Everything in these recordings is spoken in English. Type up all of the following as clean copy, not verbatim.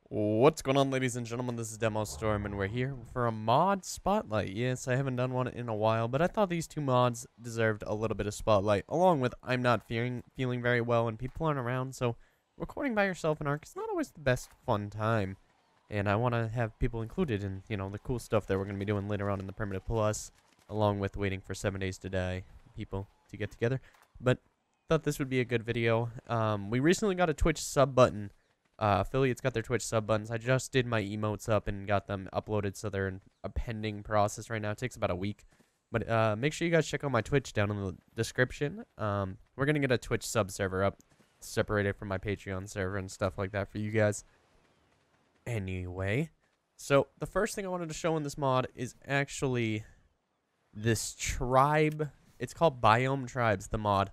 What's going on, ladies and gentlemen? This is DemoStorm, and we're here for a mod spotlight. Yes, I haven't done one in a while, but I thought these two mods deserved a little bit of spotlight, along with I'm not feeling very well and people aren't around, so recording by yourself in Ark is not always the best fun time. And I want to have people included in, the cool stuff that we're going to be doing later on in the Primitive Plus, along with waiting for 7 days to die people to get together. But thought this would be a good video. We recently got a Twitch sub button. Affiliates got their Twitch sub buttons. I just did my emotes up and got them uploaded, so they're in a pending process right now. It takes about a week. But make sure you guys check out my Twitch down in the description. We're going to get a Twitch sub server up, separated from my Patreon server and stuff like that for you guys. Anyway, so the first thing I wanted to show in this mod is actually this tribe. It's called Biome Tribes, the mod.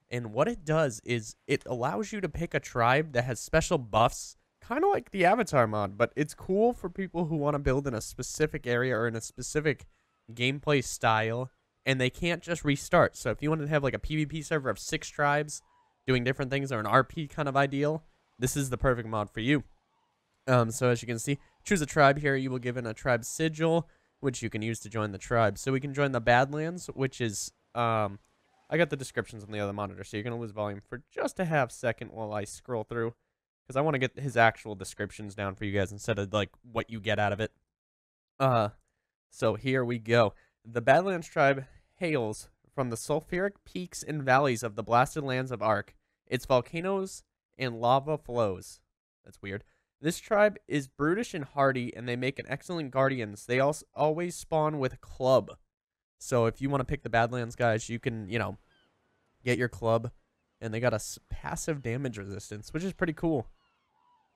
And what it does is it allows you to pick a tribe that has special buffs, kind of like the Avatar mod, but it's cool for people who want to build in a specific area or in a specific gameplay style, and they can't just restart. So if you wanted to have like a PvP server of 6 tribes doing different things or an RP kind of ideal, this is the perfect mod for you. So as you can see, choose a tribe here. You will given a tribe sigil, which you can use to join the tribe. So we can join the Badlands, which is I got the descriptions on the other monitor, so you're going to lose volume for just a half second while I scroll through, because I want to get his actual descriptions down for you guys instead of, like, what you get out of it. So here we go. The Badlands Tribe hails from the sulfuric peaks and valleys of the blasted lands of Ark. Its volcanoes and lava flows. That's weird. This tribe is brutish and hardy, and they make an excellent guardians. They also always spawn with club. So if you want to pick the Badlands guys, you can, get your club. And they got a passive damage resistance, which is pretty cool.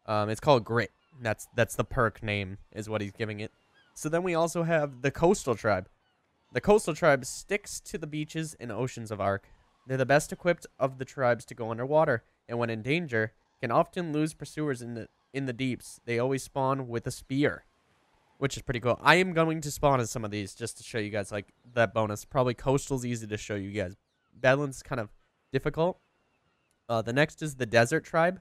It's called Grit. That's the perk name, is what he's giving it. So then we also have the Coastal Tribe. The Coastal Tribe sticks to the beaches and oceans of Ark. They're the best equipped of the tribes to go underwater, and when in danger, can often lose pursuers in the deeps. They always spawn with a spear, which is pretty cool. I am going to spawn as some of these just to show you guys, like, that bonus. Probably Coastal's easy to show you guys. Badlands is kind of difficult. The next is the Desert Tribe.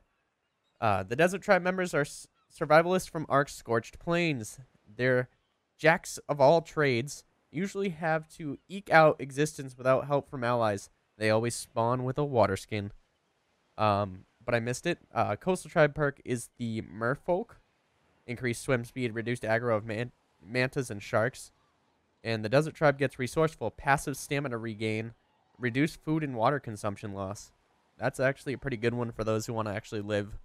The Desert Tribe members are survivalists from Ark's scorched plains. They're jacks of all trades, usually have to eke out existence without help from allies. They always spawn with a water skin. But I missed it. Coastal Tribe perk is the Merfolk. Increased swim speed, reduced aggro of mantas and sharks. And the Desert Tribe gets resourceful, passive stamina regain, reduced food and water consumption loss. That's actually a pretty good one for those who want to actually live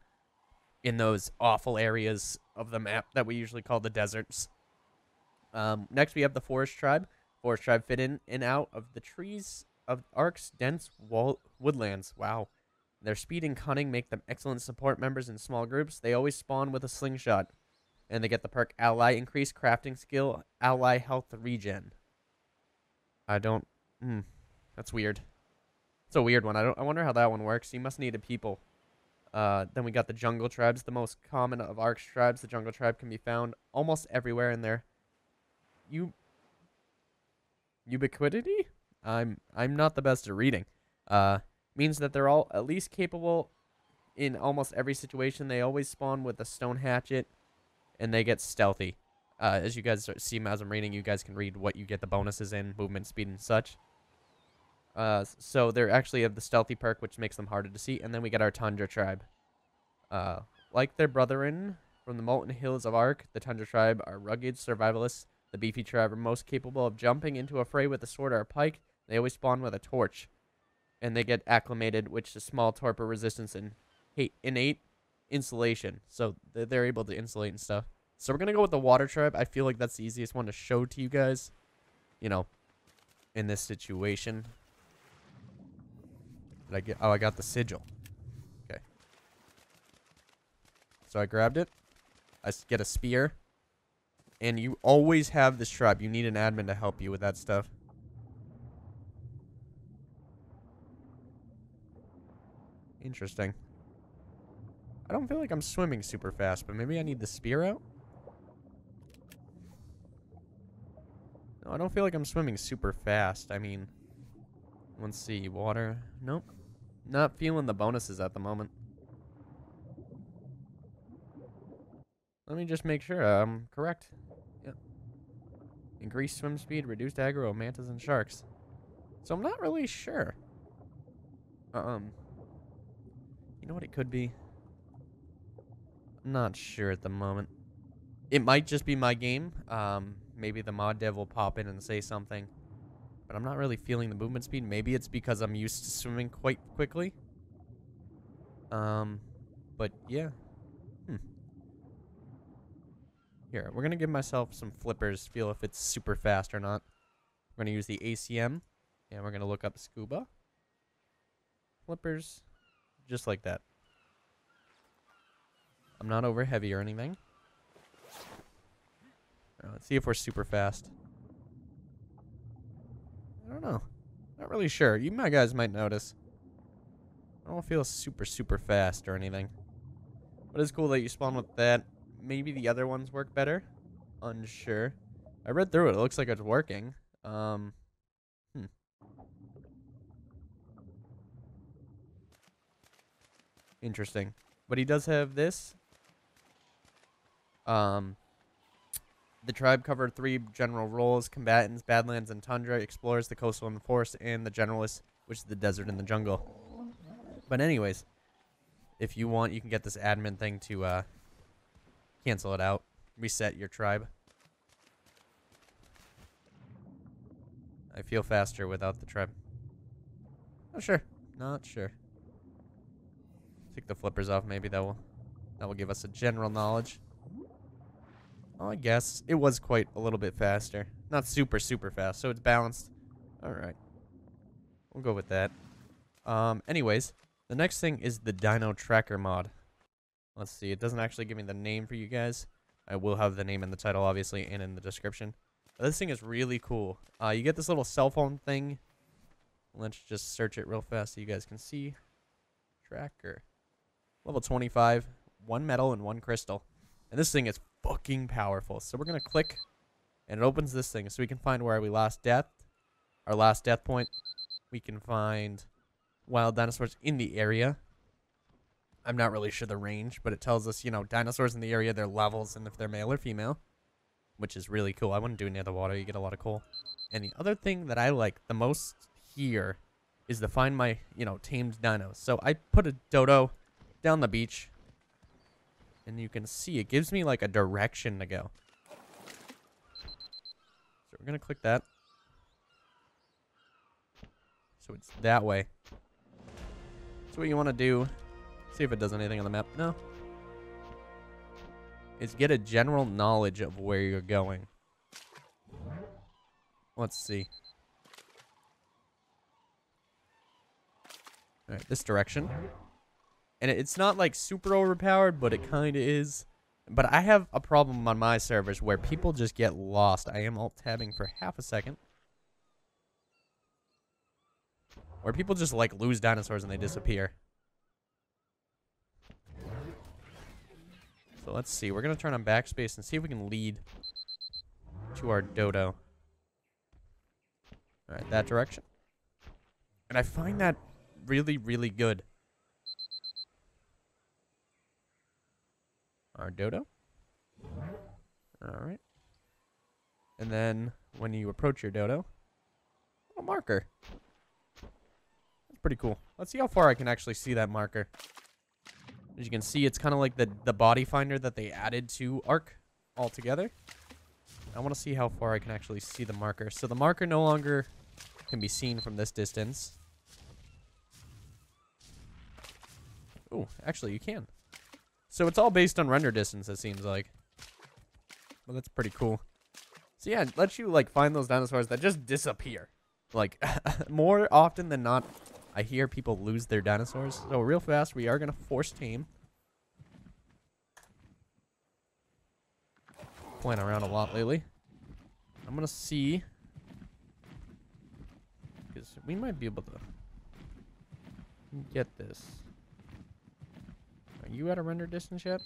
in those awful areas of the map that we usually call the deserts. Next, we have the Forest Tribe. Forest Tribe fit in and out of the trees of Ark's dense woodlands. Wow. Their speed and cunning make them excellent support members in small groups. They always spawn with a slingshot. And they get the perk Ally, increase crafting skill, Ally health regen. That's weird. It's a weird one. I wonder how that one works. You must need a people. Then we got the Jungle Tribes, the most common of Ark's tribes. The Jungle Tribe can be found almost everywhere in their ubiquity? I'm not the best at reading. Means that they're all at least capable in almost every situation. They always spawn with a stone hatchet, and they get stealthy. As you guys see as I'm reading, you guys can read what you get the bonuses in, movement speed and such. So they actually have the stealthy perk, which makes them harder to see. And then we get our Tundra Tribe. Like their brethren from the molten hills of Ark, the Tundra Tribe are rugged survivalists. The beefy tribe are most capable of jumping into a fray with a sword or a pike. They always spawn with a torch. And they get acclimated, which is small torpor resistance and innate insulation. So they're able to insulate and stuff. So we're going to go with the Water Tribe. I feel like that's the easiest one to show to you guys, in this situation. Did I get? Oh, I got the sigil. Okay. So I grabbed it. I get a spear. And you always have this tribe. You need an admin to help you with that stuff. Interesting. I don't feel like I'm swimming super fast, but maybe I need the spear out? No, I don't feel like I'm swimming super fast. I mean, let's see. Water. Nope. Not feeling the bonuses at the moment. Let me just make sure I'm correct. Yep. Increased swim speed, reduced aggro, mantas and sharks. So I'm not really sure. You know what it could be? I'm not sure at the moment. It might just be my game. Maybe the mod dev will pop in and say something. But I'm not really feeling the movement speed. Maybe it's because I'm used to swimming quite quickly. But yeah. Here, we're going to give myself some flippers, feel if it's super fast or not. We're going to use the ACM, and we're going to look up scuba. Flippers, just like that. I'm not over heavy or anything. Let's see if we're super fast. I don't know. Not really sure. You guys might notice. I don't feel super fast or anything. But it's cool that you spawn with that. Maybe the other ones work better. Unsure. I read through it. It looks like it's working. Interesting. But he does have this. The tribe covered 3 general roles: combatants, Badlands and Tundra, explorers, the coastal and the forest, and the generalists, which is the desert and the jungle. But anyways, if you want, you can get this admin thing to cancel it out. Reset your tribe. I feel faster without the tribe. Not sure. Not sure. Take the flippers off. Maybe that will give us a general knowledge. Oh, I guess it was quite a little bit faster. Not super fast, so it's balanced. All right. We'll go with that. Anyways, the next thing is the Dino Tracker Mod. Let's see. It doesn't actually give me the name for you guys. I will have the name in the title, obviously, and in the description. But this thing is really cool. You get this little cell phone thing. Let's just search it real fast so you guys can see. Tracker. Level 25. 1 metal and 1 crystal. And this thing is fucking powerful. So we're going to click, and it opens this thing so we can find where we lost death. Our last death point. We can find wild dinosaurs in the area. I'm not really sure the range, but it tells us, you know, dinosaurs in the area, their levels, and if they're male or female, which is really cool. I wouldn't do it near the water. You get a lot of coal. And the other thing that I like the most here is to find my, you know, tamed dinos. So I put a dodo down the beach, and you can see it gives me like a direction to go. So we're going to click that. So it's that way. So what you want to do, see if it does anything on the map. No. Is get a general knowledge of where you're going. Let's see. All right, this direction. And it's not like super overpowered, but it kind of is. But I have a problem on my servers where people just get lost. I am alt-tabbing for half a second. Where people just like lose dinosaurs and they disappear. So let's see. We're going to turn on backspace and see if we can lead to our dodo. All right, that direction. And I find that really good. Our dodo. All right. And then when you approach your dodo, a marker. That's pretty cool. Let's see how far I can actually see that marker. As you can see, it's kind of like the body finder that they added to Ark altogether. I want to see how far I can actually see the marker. So the marker no longer can be seen from this distance. Oh, actually you can. So it's all based on render distance, it seems like. Well, that's pretty cool. So yeah, it lets you like find those dinosaurs that just disappear. Like more often than not, I hear people lose their dinosaurs. So real fast, we are going to force tame. Playing around a lot lately. I'm going to see. Because we might be able to get this. Are you at a render distance yet?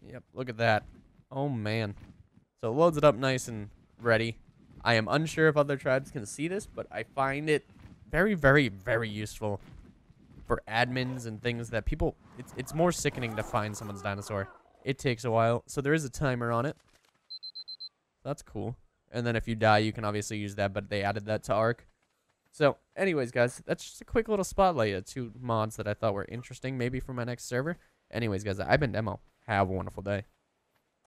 Yep, look at that. Oh, man. So it loads it up nice and ready. I am unsure if other tribes can see this, but I find it very useful for admins and things that people, it's more sickening to find someone's dinosaur. It takes a while, so there is a timer on it. That's cool. And then if you die, you can obviously use that, but they added that to Ark. So, anyways, guys, that's just a quick little spotlight of 2 mods that I thought were interesting, maybe for my next server. Anyways, guys, I've been Demo. Have a wonderful day.